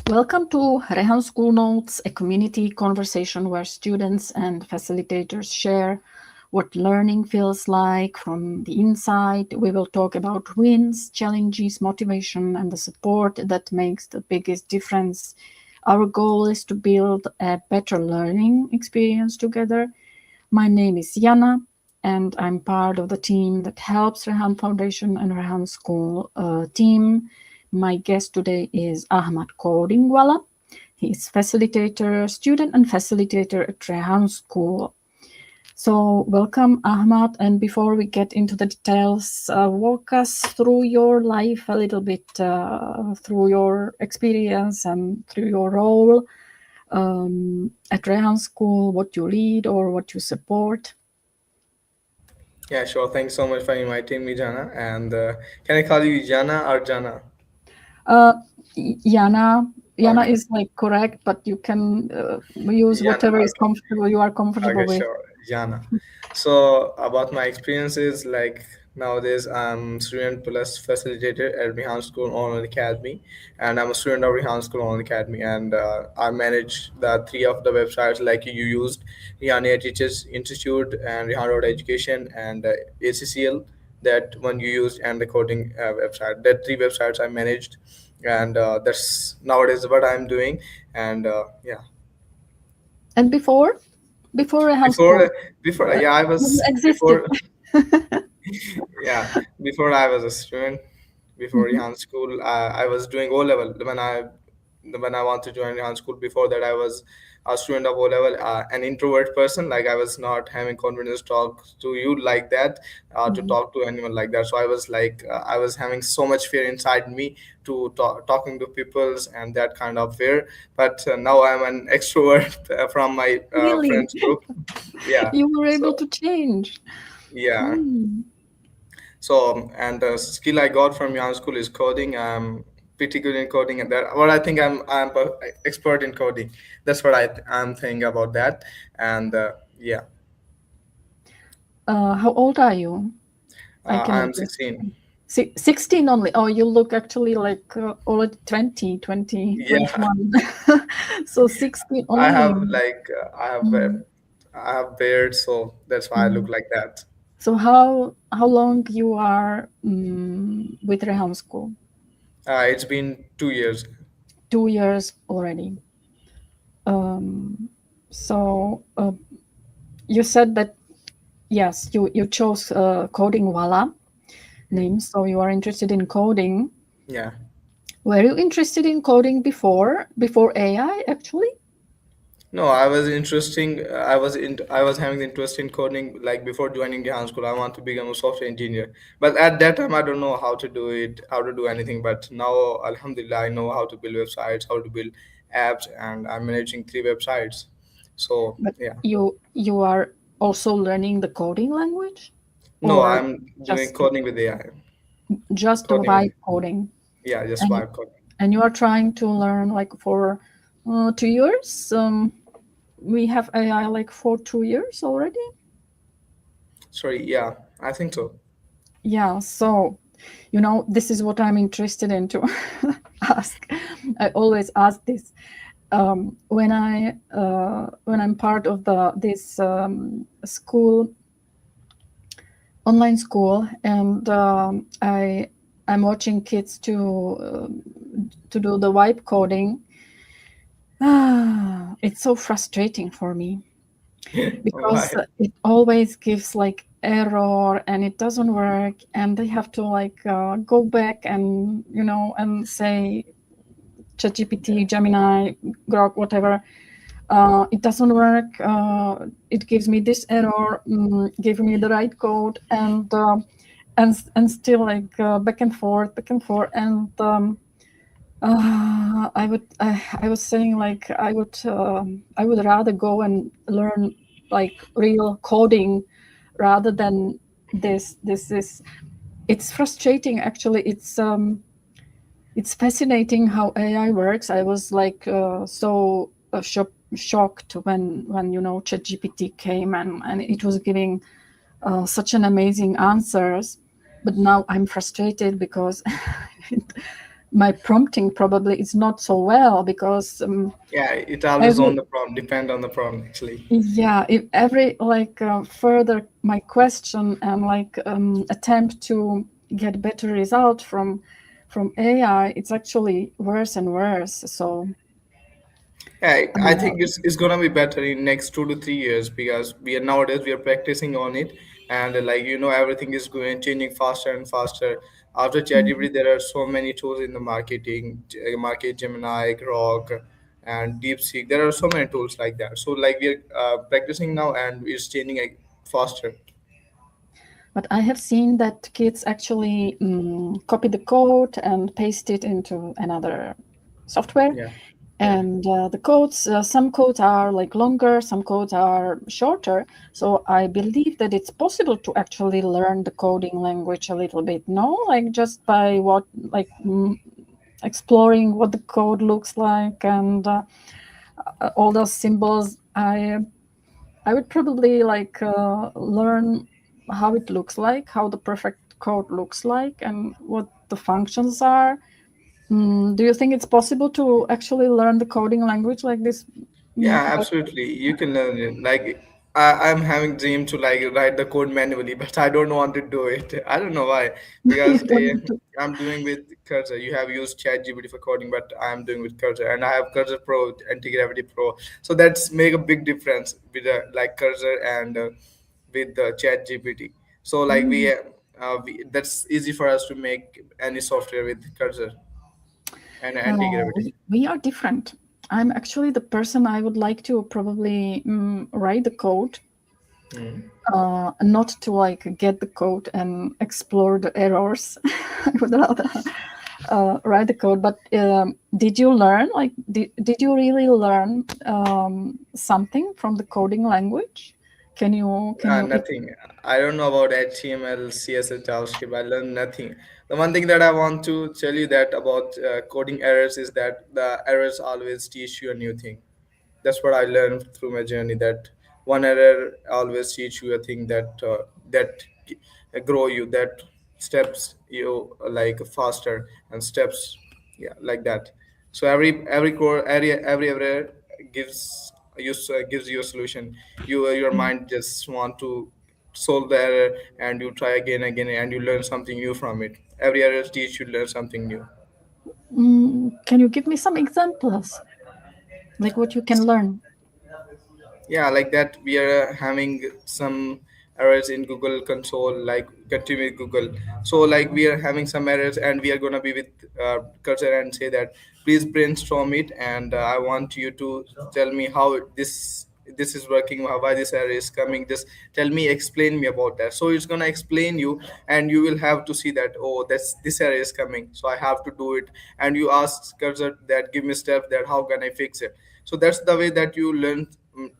Welcome to Rehan School Notes, a community conversation where students and facilitators share what learning feels like from the inside. We will talk about wins, challenges, motivation, and the support that makes the biggest difference. Our goal is to build a better learning experience together. My name is Jana, and I'm part of the team that helps Rehan Foundation and Rehan School team. My guest today is Ahmad CodingWala. He is facilitator, student and facilitator at Rehan School. So welcome, Ahmad. And before we get into the details, walk us through your life a little bit, through your experience and through your role at Rehan School, what you lead or what you support. Yeah, sure. Thanks so much for inviting me, Jana. And can I call you Jana or Jana? Jana Okay. is like correct, but you can use Jana, whatever is okay. comfortable. You are comfortable Okay, with. sure. Jana. So about my experiences, like nowadays I'm student plus facilitator at Rehan School Online Academy, and I'm a student of Rehan School Online Academy, and I manage the three of the websites like you used, Rehan AI Teachers Institute and Rehan Education and ACCL, that one you used, and the coding website. That three websites I managed, and that's nowadays what I'm doing, and yeah. And before Rehan School, Before yeah, I didn't was existed. before yeah, before I was a student, before Mhm. Rehan School, I was doing O level when I want to join Rehan School. Before that, I was a student of O level, an introvert person. Like I was not having confidence to talk to you like that, to Mhm. talk to anyone like that. So I was like, I was having so much fear inside me to talking to peoples and that kind of fear. But now I'm an extrovert from my Really, friends group. Yeah. you were able So to change. yeah. Mm. So, and the skill I got from Yarn School is coding. I'm pretty good in coding, and that what I think I'm expert in coding. That's what I'm thinking about that. And yeah, How old are you? I cannot I'm guess. 16. 16 only. Oh, you look actually like already 20, Yeah, 21. So 16 I only. have like Mm. I have beard, so that's why I look Mm. like that. So how long you are with Rehan School? It's been 2 years. 2 years already. Um, so you said that yes, you chose CodingWala name, so you are interested in coding. Yeah. Were you interested in coding before AI actually? No, I was interesting. I was having interest in coding like before joining the school. I want to become a software engineer, but at that time I don't know how to do it, how to do anything. But now, Alhamdulillah, I know how to build websites, how to build apps, and I'm managing three websites. So But yeah, you are also learning the coding language, no, or I'm doing just coding with AI. the Coding with vibe coding, yeah, just and vibe coding. you are trying to learn like for 2 years. We have AI like for 2 years already. Sorry, yeah, I think so. Yeah, so this is what I'm interested in to ask. I always ask this when I'm part of this school, online school, and I'm watching kids to do the vibe coding. It's so frustrating for me because Why? it always gives like error and it doesn't work, and they have to like go back and and say ChatGPT, Gemini, Grok, whatever. It doesn't work. It gives me this error. Give me the right code, and still like back and forth, and I was saying like I would rather go and learn like real coding rather than this is. It's frustrating actually. It's fascinating how AI works. I was like so shocked when ChatGPT came and it was giving such an amazing answers. But now I'm frustrated because my prompting probably is not so well because Yeah, it always every on the prompt, depend on the prompt actually. yeah, if every further my question and attempt to get better result from AI, it's actually worse and worse. So Yeah, I uh, think it's gonna be better in next 2 to 3 years because we are nowadays we are practicing on it, and like everything is going changing faster and faster. After mm, ChatGPT, there are so many tools in the market, Gemini, Grok, and DeepSeek. There are so many tools like that. So like we are practicing now, and it's changing faster. but I have seen that kids actually copy the code and paste it into another software. Yeah, yeah. And the codes, some codes are like longer, some codes are shorter. So I believe that it's possible to actually learn the coding language a little bit, no? Like just by exploring what the code looks like and all those symbols. I would probably learn how it looks like, how the perfect code looks like, and what the functions are. Do you think it's possible to actually learn the coding language like this? Yeah, But absolutely. You can learn it. Like I'm having dream to like write the code manually, but I don't want to do it. I don't know why. you Because don't want to. I'm doing with Cursor. You have used ChatGPT for coding, but I'm doing with Cursor, and I have Cursor Pro, Anti-Gravity Pro. So that's make a big difference with like Cursor and with the ChatGPT. So like Mm. that's easy for us to make any software with Cursor and Uh, Anti-Gravity. we are different. I'm actually the person I would like to probably write the code, Hmm. not to get the code and explore the errors. I would rather write the code. But did you learn? Did you really learn something from the coding language? Can you? Nothing. I don't know about HTML, CSS, JavaScript. I learned nothing. The one thing that I want to tell you that about coding errors is that the errors always teach you a new thing. That's what I learned through my journey. That one error always teach you a thing that grow you, that steps you like faster and steps, yeah, like that. So every core area every error gives you a solution. Your mind just want to solve the error, and you try again, and you learn something new from it. Every error teach you learn something new. Can you give me some examples, like what you can learn? Yeah, like that we are having some errors in Google console, like continue with Google. So like we are having some errors, and we are going to be with Cursor and say that please brainstorm it, and I want you to tell me how this is working, why this error is coming. Just tell me, explain me about that. So it's going to explain you, and you will have to see that, oh, that's this error is coming, so I have to do it. And you ask Cursor that give me steps that how can I fix it. So that's the way that you learn.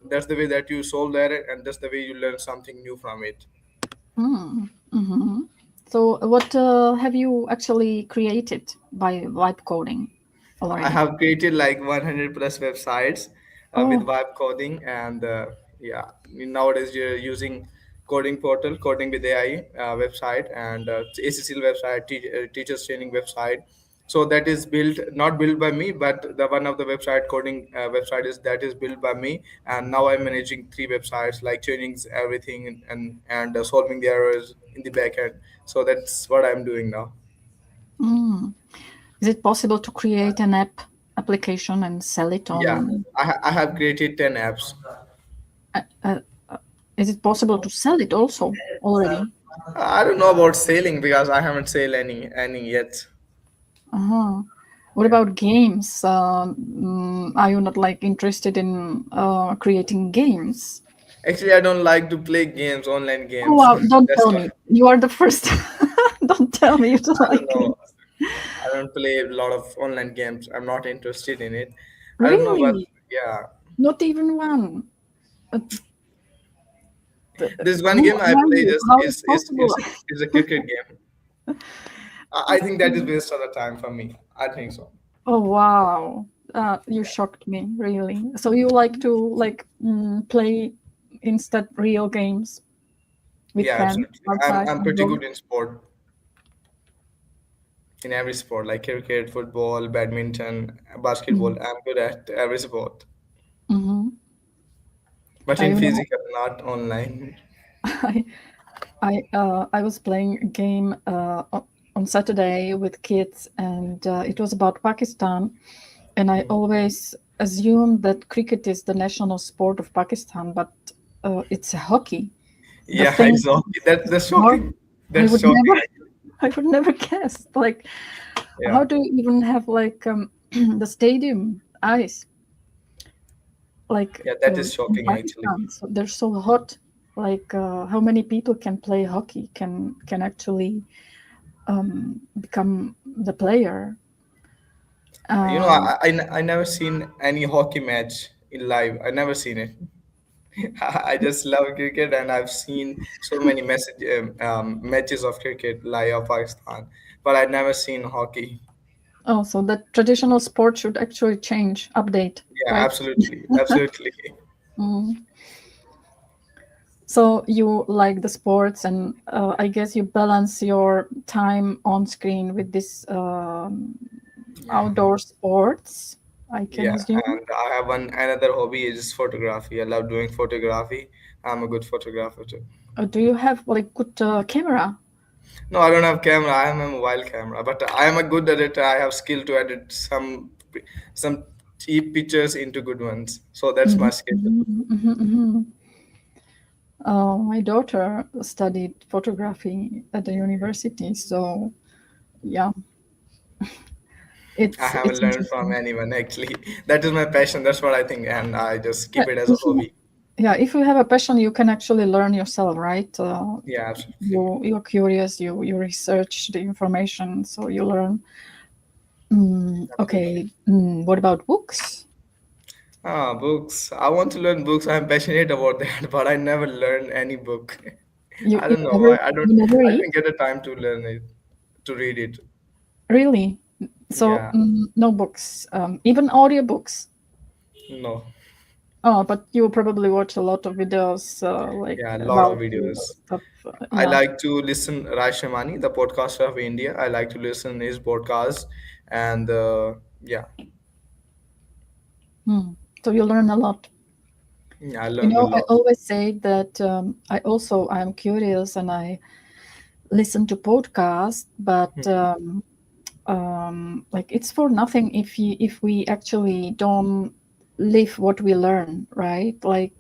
That's the way that you solve the error, and that's the way you learn something new from it. Mm-hmm. So, what have you actually created by vibe coding I already? have created like 100 plus websites with Oh, vibe coding, and yeah, nowadays you're using coding portal, coding with AI website, and ACCL website, teachers training website. So that is built, not built by me, but the one of the website coding website is that is built by me. And now I'm managing three websites, like training everything, and solving the errors in the back end. So that's what I'm doing now. mm. Is it possible to create an application and sell it Yeah, on? I have created 10 apps. Uh, uh, is it possible to sell it also already? I don't know about sailing because I haven't sailed any yet. Uh-huh. What Yeah. about games? Are you not interested in creating games? Actually, I don't like to play games, online Oh games. wow! Don't That's tell why me. You are the first. Don't tell me you don't I don't like know. games. I don't play a lot of online games. I'm not interested in it. I don't know, but Really? yeah, Not even one. Uh, there's one Who game I are play you? just How is possible? is a cricket game. I think that is waste of the time for me. I think so. Oh wow! You shocked me, really. So you like to play instead real games with Yeah, friends absolutely. I'm outside I'm and pretty go? good in sport. in every sport, like cricket, football, badminton, basketball. Mhm. I'm good at every sport, Mhm. but I in remember physical, not online. I I was playing a game on Saturday with kids, and it was about Pakistan. And I Mm. always assumed that cricket is the national sport of Pakistan, but it's hockey. The Yeah, thing exactly. That's hard. shocking. I That's would shocking, never, actually. I would never guess. Like, Yeah, how do you even have like the stadium ice? Like yeah, that is in shocking, actually. Pakistan, so they're so hot. Like, how many people can play hockey? Can actually become the player? Um, I never seen any hockey match in live. I never seen it. I just love cricket, and I've seen so many matches of cricket live of Pakistan, but I never seen hockey. oh, so the traditional sport should actually change, update, Yeah, right? absolutely, absolutely. Mm. So you like the sports, and I guess you balance your time on screen with this Yeah, outdoor sports, I can yeah. assume. And I have one another hobby is photography. I love doing photography. I'm a good photographer too. Do you have like good camera? No, I don't have camera. I have a mobile camera, but I am a good editor. I have skill to edit some cheap pictures into good ones. So that's my Mhm, skill. mhm, mhm, mhm. My daughter studied photography at the university, so yeah, I haven't it's learned from interesting. anyone actually. That is my passion. That's what I think, and I just Uh, keep it as a If you, hobby. yeah, if you have a passion, you can actually learn yourself, right? Yeah, absolutely. You're curious, you research the information, so you learn. Absolutely. Okay, what about books? Ah, books. I want to learn books. I'm passionate about that, but I never learned any book. You I you don't know never why. you never I read? didn't get the time to learn it, to read it. Really? So Yeah, no books, even audiobooks. no. Oh, but you probably watch a lot of videos like Yeah, a lot of about videos. stuff. I Yeah. like to listen Raj Shamani, the podcaster of India. I like to listen his podcast, and yeah, Hmm. So you learn a lot. I learned a I lot. always say that I'm curious and I listen to podcasts, but like it's for nothing if we actually don't live what we learn, right? Like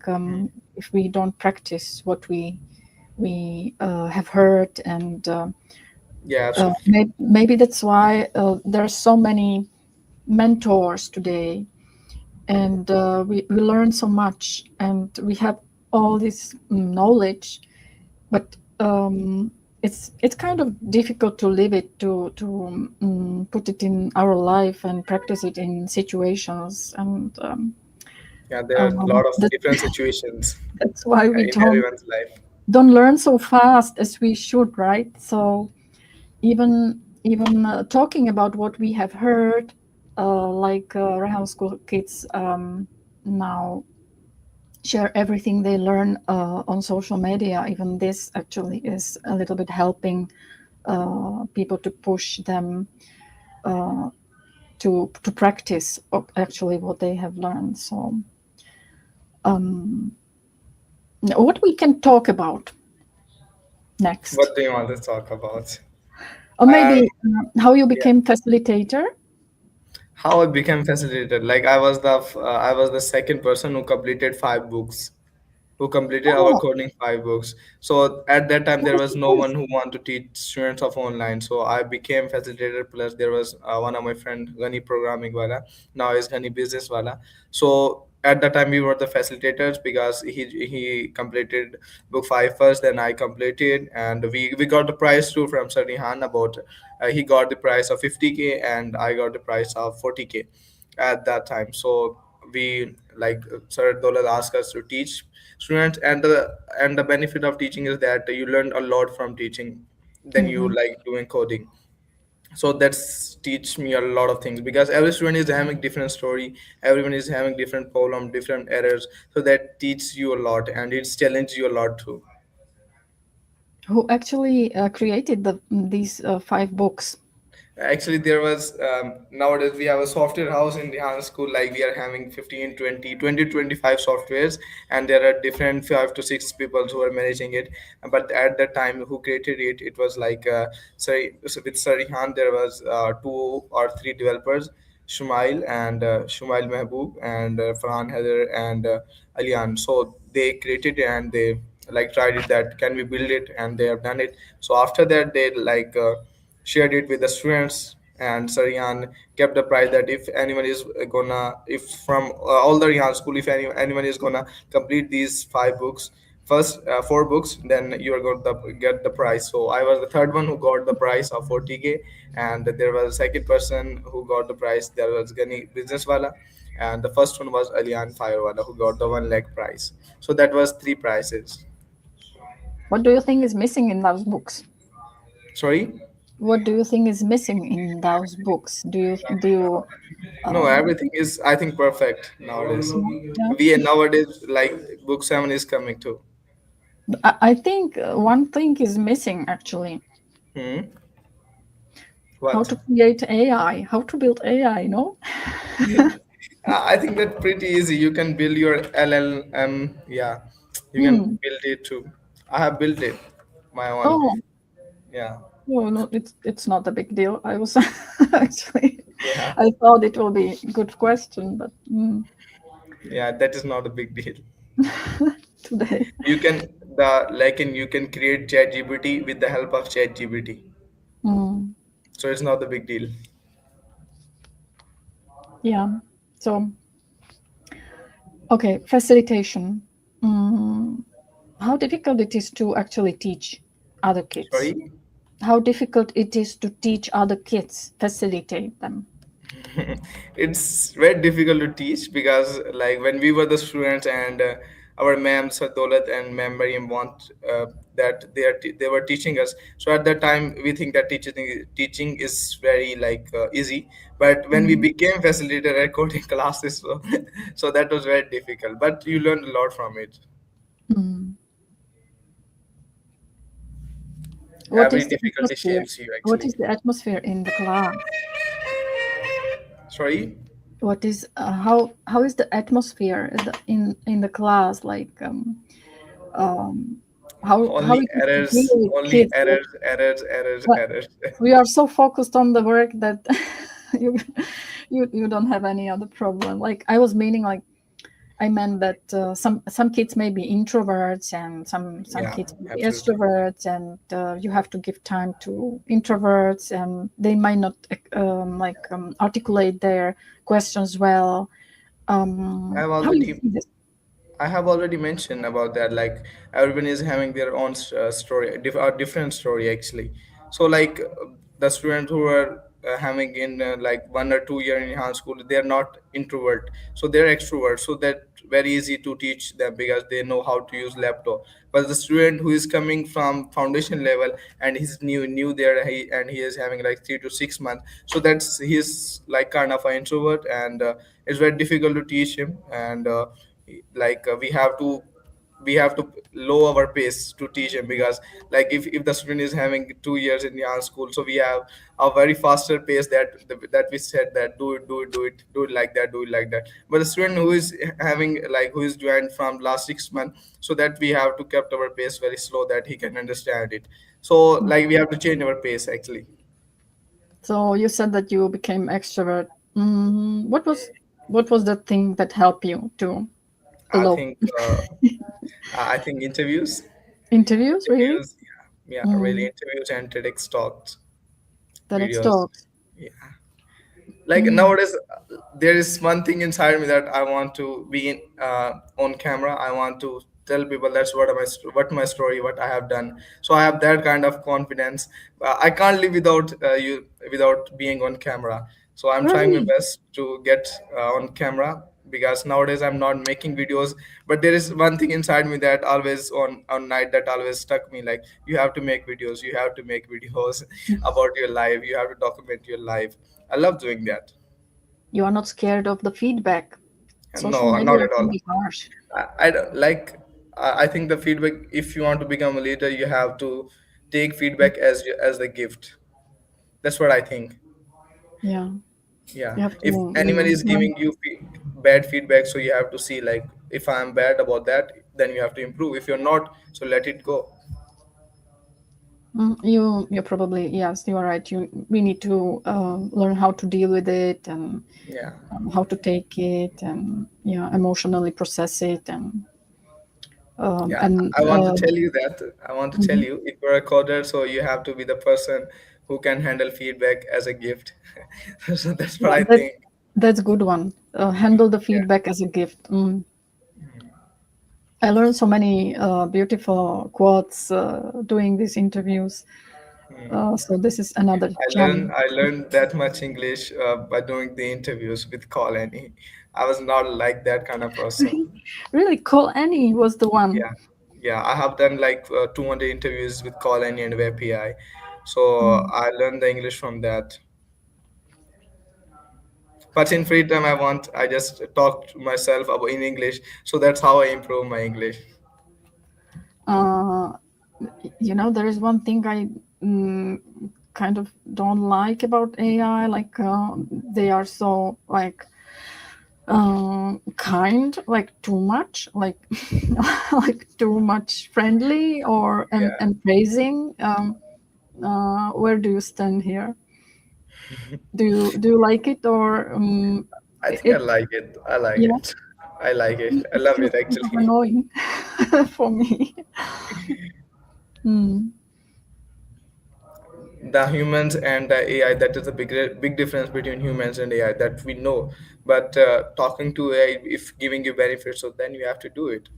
if we don't practice what we have heard, and Yeah, absolutely. maybe that's why there are so many mentors today, and we learn so much, and we have all this knowledge, but it's kind of difficult to live it, to put it in our life and practice it in situations, and Yeah, there are a lot of that, different situations that's why we in everyone's life. don't learn so fast as we should, right? So even talking about what we have heard, like Rehan school kids now share everything they learn on social media. Even this actually is a little bit helping people to push them to practice actually what they have learned. So what we can talk about next, What do you want to talk about? or Um, maybe how you yeah, became facilitator. how I became facilitator. Like I was the second person who completed 5 books, who completed our Oh, coding 5 books. So at that time, that there is was no nice. one who wanted to teach students of online. So I became facilitator. Plus, there was one of my friend, 𝘞𝘦𝘭𝘆 programming now is 𝘞𝘦 business wala. So at that time, we were the facilitators because he completed book 5 first, then I completed, and we got the prize too from Sir Rehan about. He got the price of 50K, and I got the price of 40K at that time. So we like Sir Dolat asked us to teach students, and the benefit of teaching is that you learn a lot from teaching than you Hmm. like doing coding. So that's teach me a lot of things because every student is having different story, everyone is having different problem, different errors. So that teaches you a lot, and it's challenge you a lot too. Who actually created these 5 books? Actually, there was nowadays we have a software house in Rehan school. Like we are having 15, 20, 20, 25 softwares, and there are different 5 to 6 people who are managing it. But at the time, who created it, it was like sorry, so with Sir Rehan, there was 2 or 3 developers, Shumail and Shumail Mehboob and Farhan Heather and Alian. So they created it and they like tried it that can we build it, and they have done it. So after that, they like. Shared it with the students, and Saryan kept the price that if anyone is gonna, if from all the Rihan school, if anyone is gonna complete these 5 books, first 4 books, then you are going to get the prize. So I was the third one who got the prize of 40K, and there was a second person who got the prize. There was Gani Businesswala, and the first one was Alian Firewala who got the 1 lakh prize. So that was 3 prizes. What do you think is missing in those books? Sorry. What do you think is missing in those books? Do you No, um, everything is, I think, perfect nowadays. yeah. We nowadays like book 7 is coming too. I think one thing is missing actually. Hmm. How What? to create AI, how to build AI, no? I think that pretty easy. You can build your LLM. Yeah, you can Hmm. build it too. I have built it, my own. Oh, Yeah, no, no, it's not a big deal. I was actually, yeah, I thought it will be a good question, but yeah. That is not a big deal. today. You can the like in you can create ChatGPT with the help of ChatGPT. Mm, So it's not a big deal. yeah. So, okay, facilitation. Mm, how difficult it is to actually teach other kids? Sorry. How difficult it is to teach other kids, facilitate them. It's very difficult to teach because like when we were the students and our ma'am Sadolat and ma'am Mariam want that they were teaching us. So at that time we think that teaching is very like easy, but when we Mm, became facilitator at coding classes, so that was very difficult, but you learned a lot from it. mm. What Every is the difficulty atmosphere? shapes you What actually. is the atmosphere in the class? Sorry. What is how is the atmosphere in the class? Like how Only it is to errors, deal with only kids? Like, errors, errors, errors, but errors. we are so focused on the work that you you don't have any other problem. Like I was meaning like I meant that some kids may be introverts and some Yeah, kids may be absolutely. extroverts, and you have to give time to introverts, and they might not articulate their questions well. I've How do you already see this? I have already mentioned about that. Like everyone is having their own story, different story actually. So like the students who are having in like 1 or 2 year in high school, they are not introvert, so they're extrovert. So that very easy to teach them because they know how to use laptop. But the student who is coming from foundation level and he's new there, and he is having like 3 to 6 months. So that's he's like kind of an introvert, and it's very difficult to teach him. And like we have to lower our pace to teach him because like if the student is having 2 years in our school, so we have a very faster pace that we said that do it like that, do it like that. But the student who is having like who is joined from last 6 months, so that we have to kept our pace very slow that he can understand it. So like we have to change our pace actually. So you said that you became extrovert. What was the thing that helped you to i low think uh, I think interviews. interviews? Really? Interviews, yeah, yeah, really Mm, interviews and TEDx talks, TEDx videos. talks. Yeah, like Mm, nowadays, there is one thing inside me that I want to be in, on camera. I want to tell people that's what my story, what I have done. So I have that kind of confidence. I can't live without without being on camera. So I'm trying my really? best to get on camera because nowadays I'm not making videos. But there is one thing inside me that always on night that always stuck me, like you have to make videos, you have to make videos about your life, you have to document your life. I love doing that. You are not scared of the feedback. Social No, not media at can all. be harsh. I don't- like. I think the feedback. If you want to become a leader, you have to take feedback as the gift. That's what I think. Yeah, Yeah, you have to if anyone is learn. giving you bad feedback, so you have to see like, if I'm bad about that, then you have to improve. If you're not, so let it go. You probably, yes, you are right. We need to learn how to deal with it, and Yeah. how to take it, and emotionally process it, and Yeah, and I want to tell you that. I want to tell mhm. you, if you're a coder, so you have to be the person who can handle feedback as a gift. So that's what Yeah, I think. that's a good one. Handle the Yeah. feedback as a gift. I learned so many beautiful quotes doing these interviews. So this is another gem. I learned that much English by doing the interviews with Call Any. I was not like that kind of person. Really, Call Annie was the one. Yeah, yeah. I have done like 200 interviews with Call Any and WebAPI, so Mm. I learned the English from that. But in free time, I just talk to myself about in English. So that's how I improve my English. Uh, there is one thing I kind of don't like about AI. Like they are so like kind, like too much, like like too much friendly, or and Yeah, and praising. Where do you stand here? Do you like it, or I think I it? like it. I like Yeah, it. I like it. I it's love still it kind of actually. annoying for me. Mm. The humans and the AI, that is a big difference between humans and AI that we know. But talking to AI, if giving you benefits, so then you have to do it.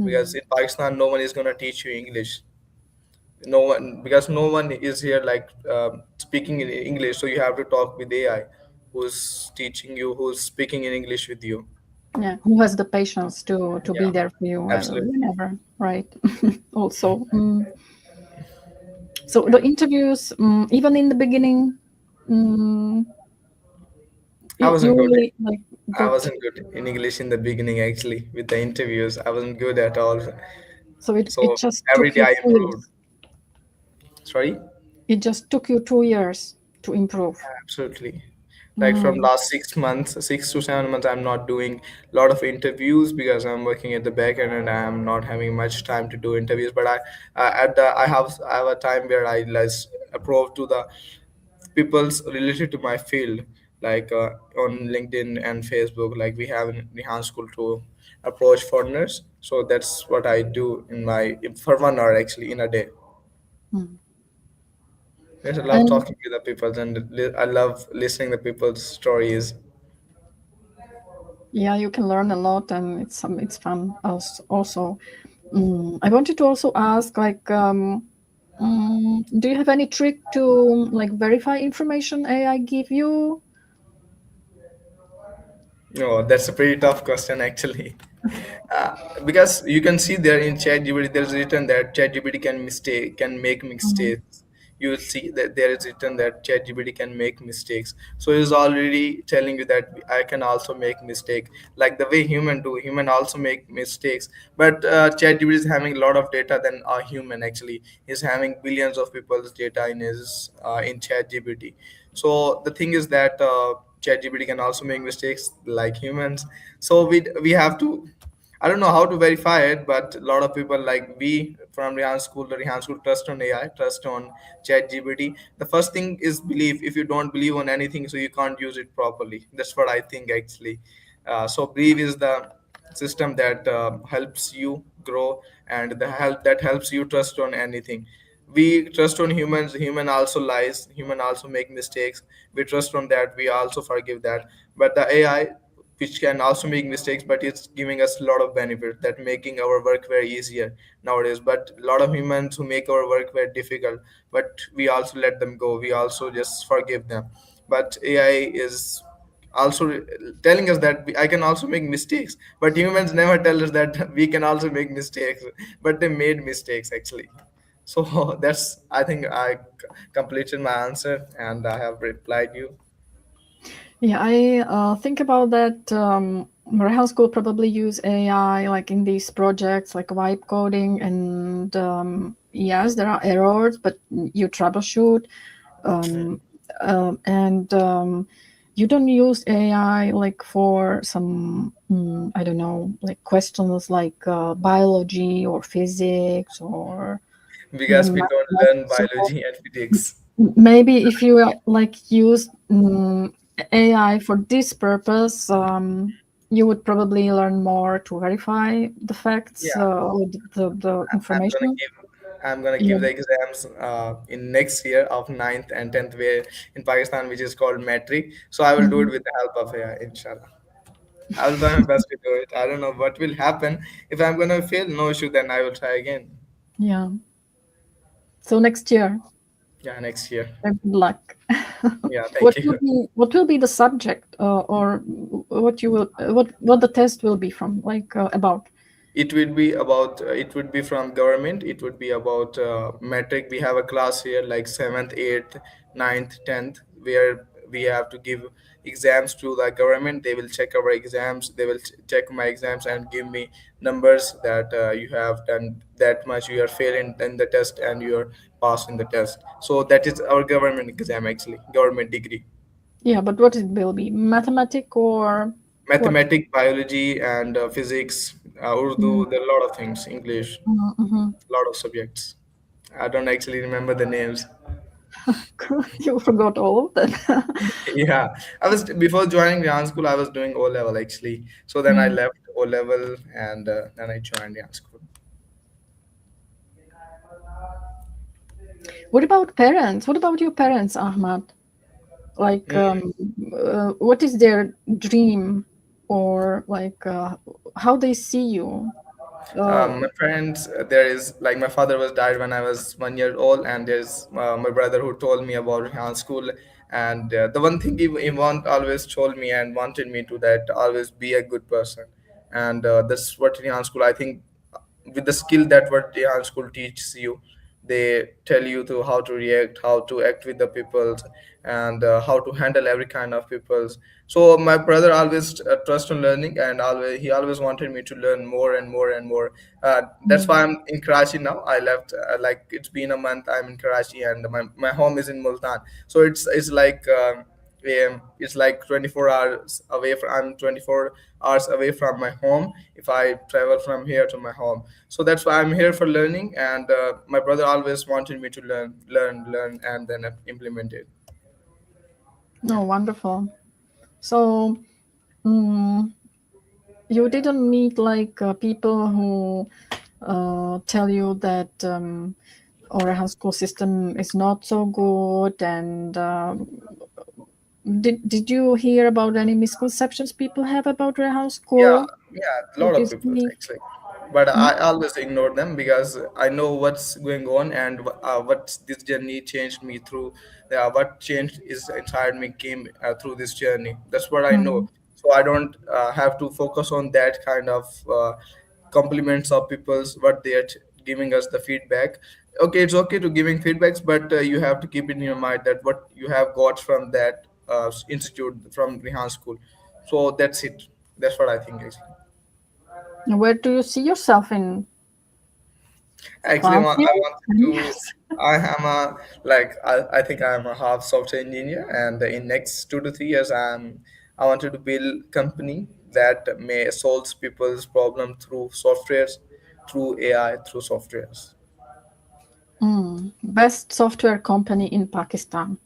Because Mm. in Pakistan, no one is going to teach you English. No one, because no one is here like speaking in English. So you have to talk with AI, who's teaching you, who's speaking in English with you. Yeah, who has the patience to be Yeah, there for you absolutely. whenever, right? Also, so Yeah. the interviews, even in the beginning, mm, I you wasn't good. really like I got. wasn't good in English in the beginning, actually, with the interviews. I wasn't good at all. So it So just every took day you I two improved. years. Sorry? It just took you 2 years to improve. Absolutely. Like from Mm. last 6 months, 6 to 7 months, I'm not doing a lot of interviews because I'm working at the back end and I'm not having much time to do interviews. But I have a time where I let's approve to the people's related to my field, like on LinkedIn and Facebook. Like we have in Rehan School to approach foreigners. So that's what I do in my for 1 hour actually in a day. Mm. Yes, I love And talking to the people and I love listening the people's stories. yeah, you can learn a lot, and it's fun also. I wanted to also ask, like, do you have any trick to like verify information AI give you? No, that's a pretty tough question actually. Uh, because you can see there in ChatGPT, there's written that ChatGPT can make Mhm. mistakes. You will see that there is written that ChatGPT can make mistakes. So it's already telling you that I can also make mistake. Like the way human do, human also make mistakes. But ChatGPT is having a lot of data than a human actually. He's having billions of people's data in his in ChatGPT. So the thing is that ChatGPT can also make mistakes like humans. So we have to. I don't know how to verify it, but a lot of people like we from the Rehan School trust on AI, trust on ChatGPT. The first thing is belief. If you don't believe on anything, so you can't use it properly. That's what I think actually. So belief is the system that helps you grow, and the help that helps you trust on anything. We trust on humans. Human also lies, human also make mistakes. We trust on that, we also forgive that. But the AI, which can also make mistakes, but it's giving us a lot of benefit that making our work very easier nowadays. But a lot of humans who make our work very difficult, but we also let them go, we also just forgive them. But AI is also telling us that I can also make mistakes, but humans never tell us that we can also make mistakes, but they made mistakes actually. So that's, I think I completed my answer and I have replied you. Yeah, I think about that. Rehan School probably use AI like in these projects, like vibe coding, and yes, there are errors, but you troubleshoot. Um, And you don't use AI like for some, I don't know, like questions like biology or physics or because even we don't learn mathematics. So biology and physics. maybe if you like use AI for this purpose, you would probably learn more to verify the facts Yeah, or the I'm gonna information. give I'm gonna Yeah. give the exams in next year of ninth and 10th where in Pakistan, which is called metric. So I will do it Mhm. with the help of AI, inshallah. I will try my best to do it. I don't know what will happen. If I'm gonna fail, no issue, then I will try again. Yeah. So next year, Yeah, next year. good luck. Yeah, thank you. What will be the subject, or what you will what the test will be from, like about? It would be about it would be from government. It would be about metric. We have a class here like seventh, eighth, ninth, 10th, where we have to give exams to the government. They will check our exams. They will check my exams and give me numbers that you have done that much. You are failing in the test and you are passing the test. So that is our government exam, actually, government degree. Yeah, but what it will be? Mathematic or what? Mathematics, biology, and physics, Urdu. There are a lot of things. English, Mm-hmm. a lot of subjects. I don't actually remember the names. You forgot all of that. Yeah, I was before joining Rehan school. I was doing O level actually. So then I Mm. left O level and then I joined Rehan school. What about parents? What about your parents, Ahmad? Like, Mm. what is their dream, or like how they see you? My parents, there is like my father was died when I was 1 year old, and there's my brother who told me about Rehan school. And the one thing he want always told me and wanted me to that always be a good person, and that's what Rehan school. I think with the skill that what Rehan school teaches you, they tell you to how to react, how to act with the people, and how to handle every kind of peoples. So my brother always trust on learning, and always he always wanted me to learn more and more and more. That's Mm. why I'm in Karachi now. I left like it's been a month. I'm in Karachi, and my home is in Multan. So it's like it's like 24 hours away from. I'm 24 hours away from my home if I travel from here to my home. So that's why I'm here for learning, and my brother always wanted me to learn, and then implement it. No, wonderful. So, mm, you didn't meet like people who tell you that our school system is not so good, and did you hear about any misconceptions people have about Rehan Yeah, school? yeah, a What lot of is people the actually, but Hmm? I always ignore them because I know what's going on, and what this journey changed me through. What changed is inside me came through this journey. That's what I know. Hmm. So I don't have to focus on that kind of compliments of people's what they are giving us the feedback. Okay, it's okay to giving feedbacks, but you have to keep it in your mind that what you have got from that institute from Rehan school. So that's it. That's what I think actually. Where do you see yourself in Actually, 5 years, 10 years? I am a like I think I am a half software engineer, and in next 2 to 3 years, I wanted to build company that may solve people's problem through softwares, through AI, through softwares. Best software company in Pakistan.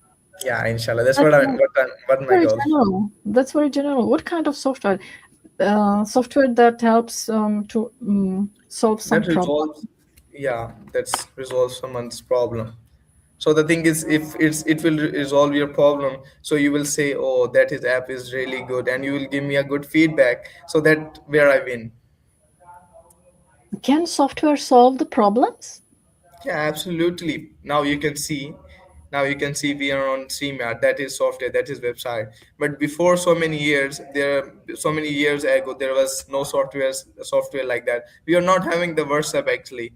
Yeah, inshallah. That's That's what my very goal. general. That's very general. What kind of software? Software that helps to solve some That problem. resolves, yeah, that's resolves someone's problem. So the thing is, if it will resolve your problem, so you will say, oh, that his app is really good, and you will give me a good feedback, so that where I win. Can software solve the problems? Yeah, absolutely. Now you can see we are on StreamYard. That is software. That is website. But before so many years ago, there was no software like that. We are not having the WhatsApp actually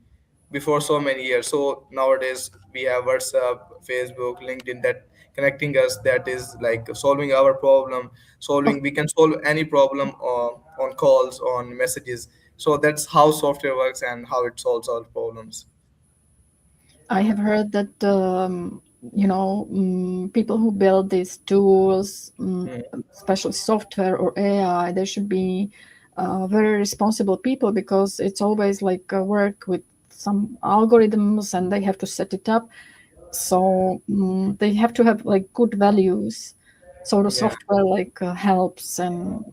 before so many years. So nowadays we have WhatsApp, Facebook, LinkedIn that connecting us. That is like solving our problem. Oh, Solving We can solve any problem on calls, on messages. So that's how software works and how it solves our problems. I have heard that. people who build these tools, Mm, especially software or AI, they should be very responsible people, because it's always like work with some algorithms and they have to set it up. So they have to have like good values. So the yeah, software like helps. And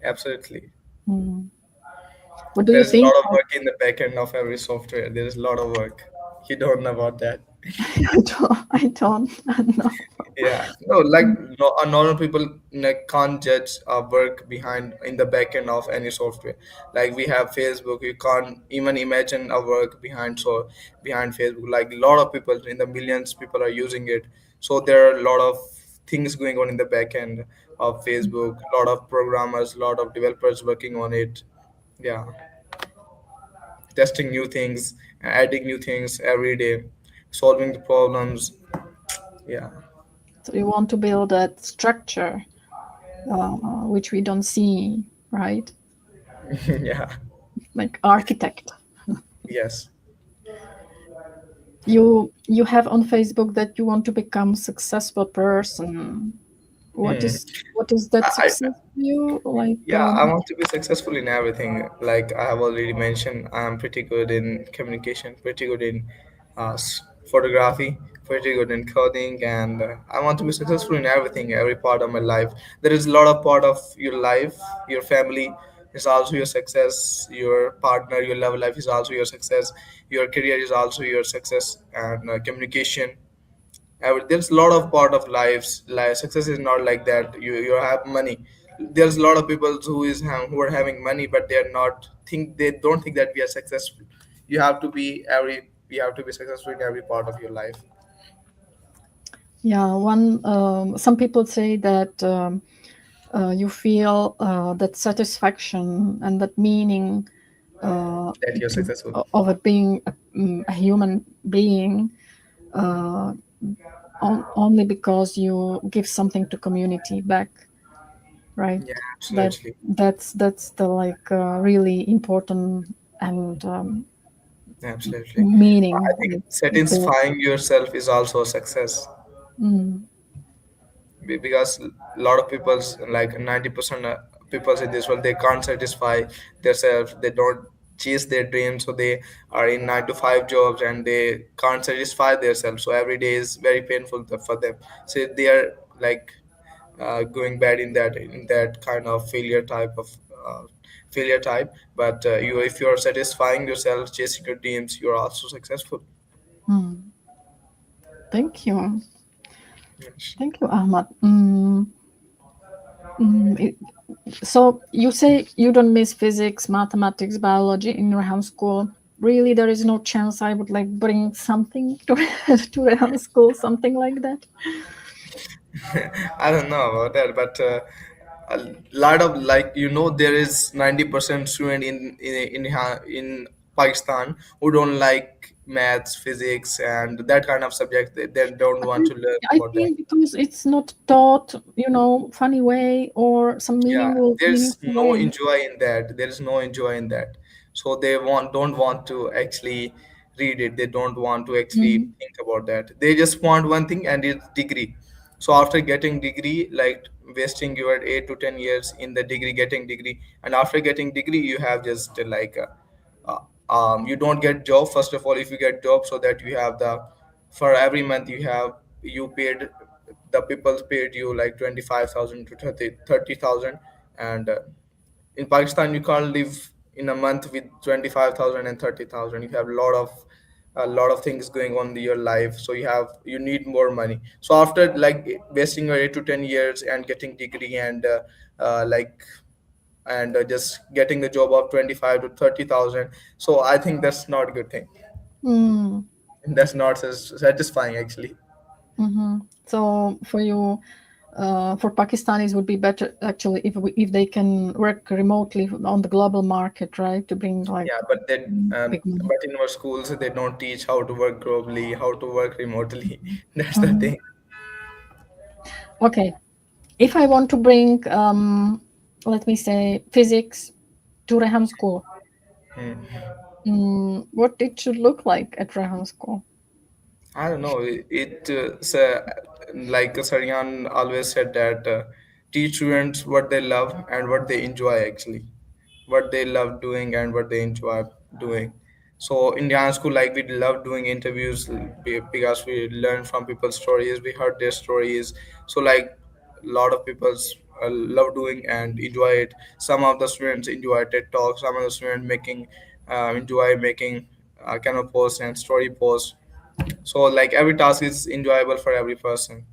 absolutely. mm, what do There you is a think? lot of work in the back end of every software. There is a lot of work. You don't know about that. I don't know. Yeah, no, like no, normal people like, can't judge work behind in the back end of any software. Like we have Facebook, you can't even imagine a work behind behind Facebook. Like a lot of people, in the millions, people are using it. So there are a lot of things going on in the back end of Facebook. A lot of programmers, a lot of developers working on it. Yeah, testing new things, adding new things every day, solving the problems. Yeah, So you want to build that structure, which we don't see, right? yeah, Like architect. yes. You have on Facebook that you want to become successful person. What Hmm. is that I, success for you? Like, yeah, I want to be successful in everything. Like I have already mentioned, I'm pretty good in communication, pretty good in photography, pretty good in coding, and I want to be successful in everything, every part of my life. There is a lot of part of your life, your family is also your success, your partner, your love life is also your success, your career is also your success, and communication. There's a lot of part of lives. Life success is not like that. You have money. There's a lot of people who are having money, but they don't think that we are successful. You have to be successful in every part of your life. yeah, one. Some people say that you feel that satisfaction and that meaning uh, That you're successful. of it being a human being, uh, only because you give something to community back, right? Yeah, that absolutely, that's the like really important and absolutely. I meaning think with it. satisfying yourself is also a success. Mm, Because a lot of people's like 90% people in this world, they can't satisfy themselves, they don't chase their dreams, so they are in 9 to 5 jobs and they can't satisfy themselves, so every day is very painful for them, so they are like going bad in that kind of failure type. But you if you're satisfying yourself, chasing your dreams, you're also successful. mm. Thank you. Yes. Thank you, Ahmad. It, so you say you don't miss physics, mathematics, biology in Rehan school. Really, there is no chance I would like bring something to to Rehan school, something like that. I don't know about that, but a lot of like there is 90% student in Pakistan who don't like maths, physics, and that kind of subject. They don't want to learn I about that. think because it's not taught, funny way or some Yeah, there's meaningful no way. enjoy in that. There is no enjoy in that. So they don't want to actually read it. They don't want to actually Mm, think about that. They just want one thing, and it's degree. So after getting degree, like wasting your 8 to 10 years in the degree, getting degree, and after getting degree, you have just you don't get job first of all. If you get job, so that you have the for every month you paid, the people paid you like 25,000 to 30,000, and in Pakistan you can't live in a month with 25,000 and 30,000. You have a lot of things going on in your life, so you need more money. So after like wasting your 8 to 10 years and getting degree and like and just getting a job of 25 to 30,000, so I think that's not a good thing. mm, That's not satisfying actually. So for you, for Pakistanis would be better actually if they can work remotely on the global market, right? To bring like Yeah, but then big money. but in our schools they don't teach how to work globally, how to work remotely. That's the Mhm. thing. Okay, if I want to bring, let me say, physics to Rehan school, Hmm. what it should look like at Rehan school. I don't know. Like Saryan always said that teach students what they love and what they enjoy actually, what they love doing and what they enjoy doing. So in Indian school, like we love doing interviews because we learn from people's stories, we heard their stories. So like a lot of people love doing and enjoy it. Some of the students enjoy TED talks. Some of the students enjoy making kind of posts and story posts. So like every task is enjoyable for every person.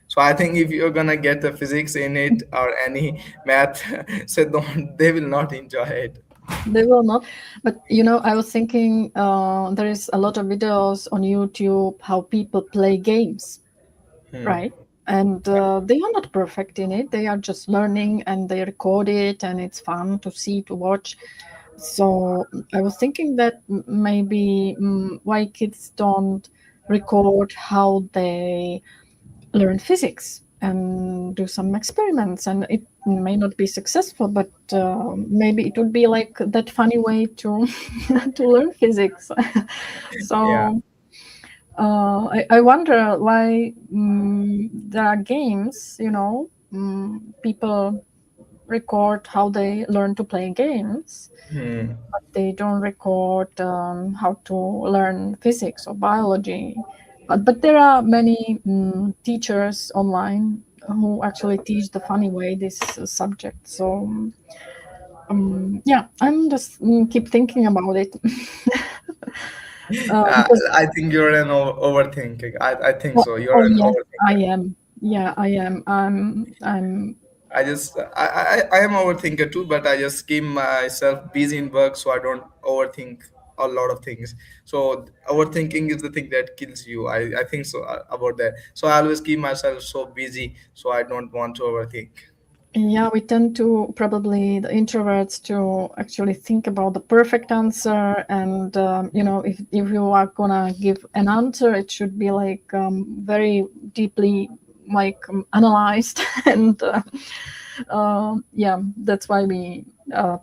So I think if you're gonna get the physics in it or any math, so don't, they will not enjoy it. They will not. But I was thinking there is a lot of videos on YouTube how people play games, Hmm. right? And they are not perfect in it. They are just learning and they record it and it's fun to see, to watch. So I was thinking that maybe why kids don't record how they learn physics and do some experiments, and it may not be successful, but maybe it would be like that funny way to to learn physics. Yeah. So I wonder why there are games, people record how they learn to play games, Hmm. but they don't record how to learn physics or biology. But there are many teachers online who actually teach the funny way this subject. So yeah, I'm just keep thinking about it. Because I think you're an overthinking. I think oh, so. You're oh an yes, I overthinker. am. Yeah, I am. I'm. I am overthinker too, but I just keep myself busy in work so I don't overthink a lot of things. So overthinking is the thing that kills you. I think so about that. So I always keep myself so busy so I don't want to overthink. Yeah, we tend to, probably the introverts, to actually think about the perfect answer, and if you are gonna give an answer, it should be like very deeply like analyzed, and yeah, that's why we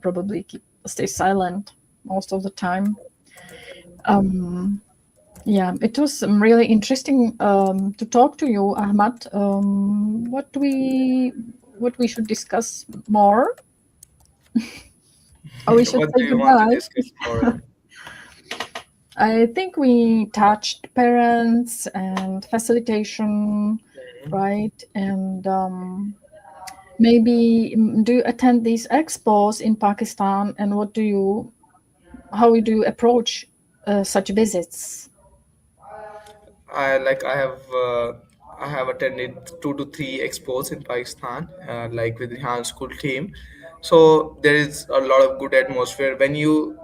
probably stay silent most of the time. Um, yeah, it was really interesting to talk to you, Ahmad. What we should discuss more, or we should What say do you want to goodbye. discuss more? I think we touched parents and facilitation, right? And maybe do you attend these expos in Pakistan, and how do you approach such visits? I have attended 2 to 3 expos in Pakistan, like with Rehan school team. So there is a lot of good atmosphere when you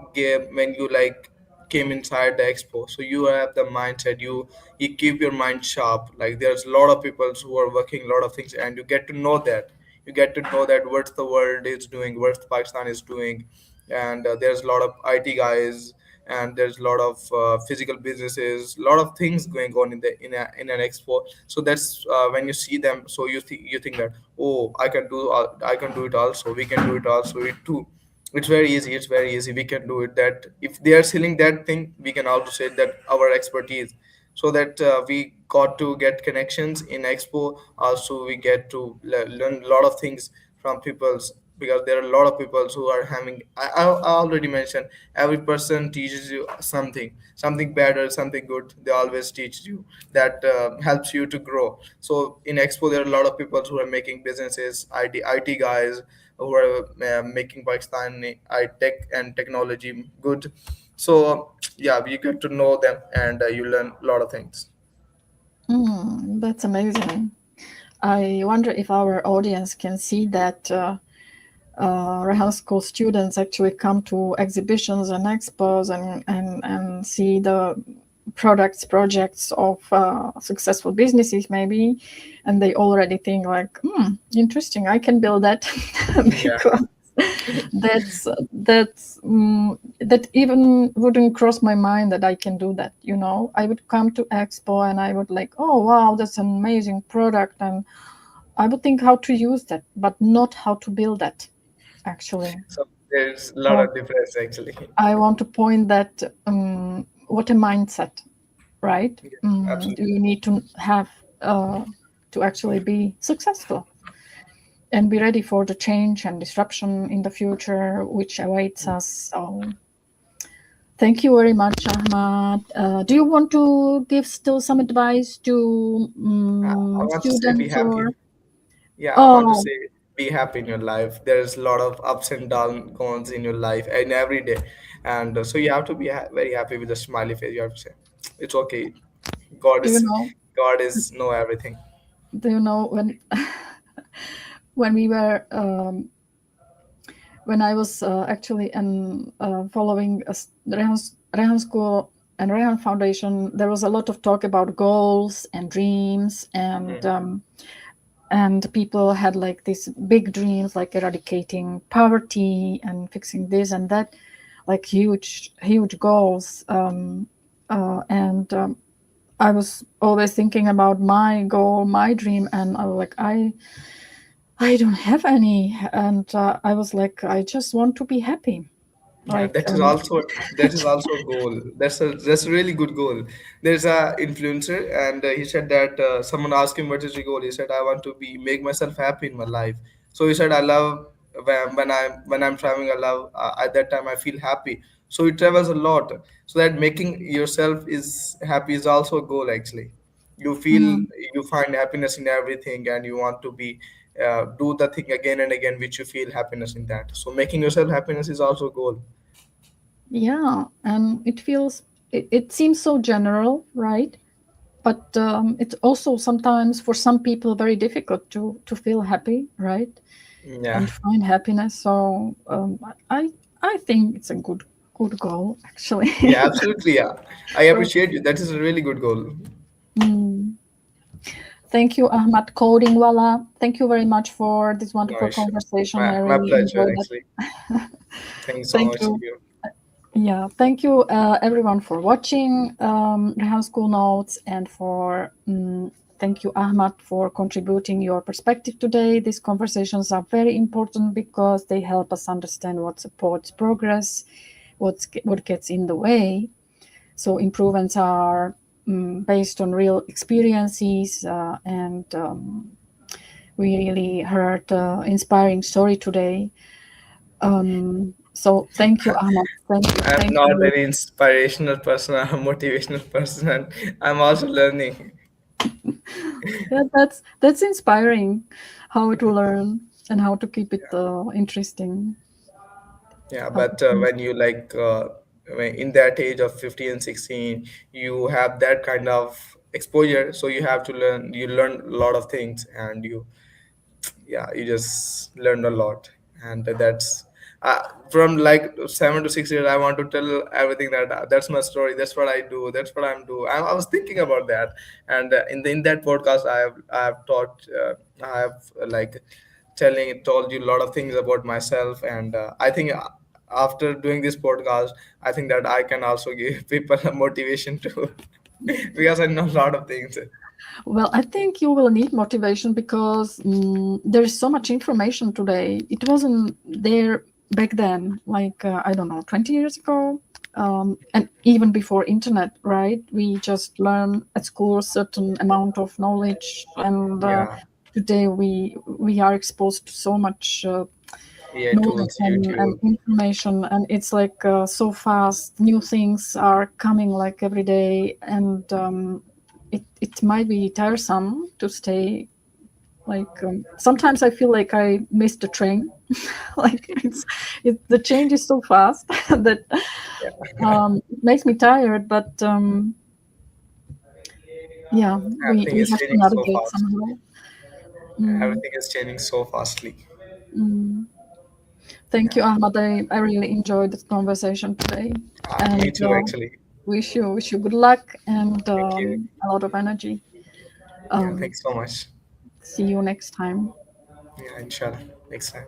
like came inside the expo. So you have the mindset, you keep your mind sharp. Like there's a lot of people who are working a lot of things, and you get to know that what the world is doing, what Pakistan is doing, and there's a lot of IT guys, and there's a lot of physical businesses, a lot of things going on in an expo. So that's when you see them, so you think that, oh, I can do it also, we can do it also, it too. It's very easy, we can do it. That if they are selling that thing, we can also say that our expertise. So that we got to get connections in expo. Also we get to learn a lot of things from people's, because there are a lot of people who are having, I already mentioned, every person teaches you something bad or something good, they always teach you. That helps you to grow. So in expo there are a lot of people who are making businesses, IT guys, who are making Pakistan tech and technology good. So yeah, you get to know them, and you learn a lot of things. That's amazing. I wonder if our audience can see that Rehan School students actually come to exhibitions and expos, and see the projects of successful businesses maybe, and they already think like, interesting, I can build that. Yeah. Because that even wouldn't cross my mind that I can do that. I would come to expo and I would like, oh wow, that's an amazing product, and I would think how to use that, but not how to build that, actually. So there's a lot So of difference actually. I want to point that what a mindset. right? Yeah, Do absolutely. you need to have to actually be successful and be ready for the change and disruption in the future which awaits us? So thank you very much, Ahmad. Do you want to give still some advice to I want to say be students or? happy. Yeah, I want to Oh, say be happy in your life. There's a lot of ups and downs in your life and every day, and so you have to be very happy with a smiley face. You have to say, "It's okay. God do you is know? God is know everything." Do you know when we were when I was actually following Rehan School and Rehan Foundation, there was a lot of talk about goals and dreams, and people had like these big dreams, like eradicating poverty and fixing this and that, like huge goals. And I was always thinking about my goal, my dream, and I was like, I don't have any, and I was like, I just want to be happy, Yeah, like that is also a goal. That's a really good goal. There's a influencer, and he said that someone asked him what is your goal. He said, I want to be make myself happy in my life. So he said, I love when I'm traveling. I love at that time I feel happy. So he travels a lot. So that making yourself is happy is also a goal actually. You feel mm, you find happiness in everything, and you want to be do the thing again and again, which you feel happiness in that. So making yourself happiness is also a goal. yeah, and it seems so general, right? But it's also sometimes for some people very difficult to feel happy, right? Yeah, And find happiness. So I think it's a good goal actually. yeah, absolutely. Yeah, I So appreciate you. That is a really good goal. mm, thank you, Ahmad CodingWala. Thank you very much for this No wonderful issue. conversation. My I my really pleasure enjoyed it. actually. Thank you so Thank much to you. you. Yeah, thank you everyone for watching Rehan School Notes, and for thank you, Ahmad, for contributing your perspective today. These conversations are very important because they help us understand what supports progress, what gets in the way. So improvements are based on real experiences, and we really heard inspiring story today. So thank you, Ahmad. I'm Thank not you. any inspirational person. I'm a motivational person, and I'm also learning. Yeah, that's inspiring. How to learn and how to keep it interesting. Yeah, How but to, when you when in that age of 15 and 16, you have that kind of exposure, so you have to learn. You learn a lot of things, and yeah, you just learned a lot, and that's from like 7 to 6 years. I want to tell everything that that's my story. That's what I do. That's what I'm doing. I was thinking about that, and in that podcast, I have taught. I have told you a lot of things about myself, and I think after doing this podcast, I think that I can also give people a motivation too, because I know a lot of things. well, I think you will need motivation because there is so much information today. It wasn't there back then, like I don't know, 20 years ago, and even before internet, right? We just learn at school a certain amount of knowledge, and Yeah, today we are exposed to so much AI knowledge tools, and YouTube. information, and it's like so fast. New things are coming like every day, and it might be tiresome to stay like sometimes I feel like I missed the train. Like the change is so fast that it makes me tired, but yeah, Everything we is have to changing so navigate fast. somehow. Mm, Everything is changing so fastly. mm. Thank Yeah. you, Ahmad. I really enjoyed this conversation today, Me and too, actually. wish you good luck and Thank you. a lot of energy. Yeah, Um, thanks so much. See you next time. Yeah, inshallah. Next time.